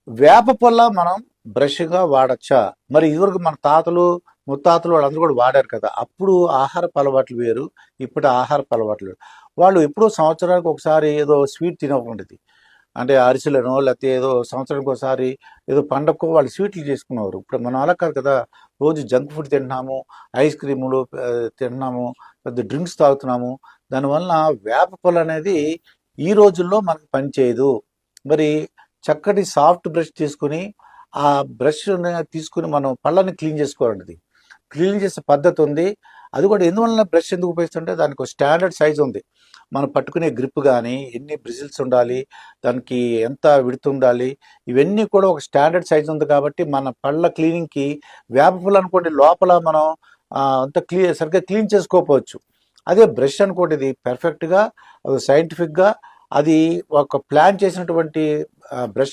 వేప పుల్ల మనం బ్రష్గా వాడచ్చా? మరి ఇదివరకు మన తాతలు ముత్తాతలు వాళ్ళందరూ కూడా వాడారు కదా. అప్పుడు ఆహారపు అలవాట్లు వేరు, ఇప్పుడు ఆహారపు అలవాట్లు వేరు. వాళ్ళు ఎప్పుడో సంవత్సరానికి ఒకసారి ఏదో స్వీట్ తినకుండేది, అంటే అరిసెలనో లేకపోతే ఏదో సంవత్సరానికి ఒకసారి ఏదో పండగకో వాళ్ళు స్వీట్లు చేసుకునేవారు. ఇప్పుడు మనం అలా కాదు కదా. రోజు జంక్ ఫుడ్ తింటున్నాము, ఐస్ క్రీములు తింటున్నాము, పెద్ద డ్రింక్స్ తాగుతున్నాము. దానివల్ల వేప పుల్ల అనేది ఈ రోజుల్లో మనకు పనిచేయదు. మరి చక్కటి సాఫ్ట్ బ్రష్ తీసుకుని ఆ బ్రష్ తీసుకుని మనం పళ్ళని క్లీన్ చేసుకోవాలండి. క్లీన్ చేసే పద్ధతి ఉంది. అది కూడా ఎందువల్ల బ్రష్ ఎందుకు ఉపయోగిస్తుంటే దానికి ఒక స్టాండర్డ్ సైజ్ ఉంది. మనం పట్టుకునే గ్రిప్ కానీ ఎన్ని బ్రిజిల్స్ ఉండాలి, దానికి ఎంత విడుతు ఉండాలి, ఇవన్నీ కూడా ఒక స్టాండర్డ్ సైజ్ ఉంది. కాబట్టి మన పళ్ళ క్లీనింగ్కి వేప పుల్ల అనుకోండి, లోపల మనం అంత సరిగ్గా క్లీన్ చేసుకోకపోవచ్చు. అదే బ్రష్ అనుకోండి, ఇది పర్ఫెక్ట్గా సైంటిఫిక్గా అది ఒక ప్లాన్ చేసినటువంటి బ్రష్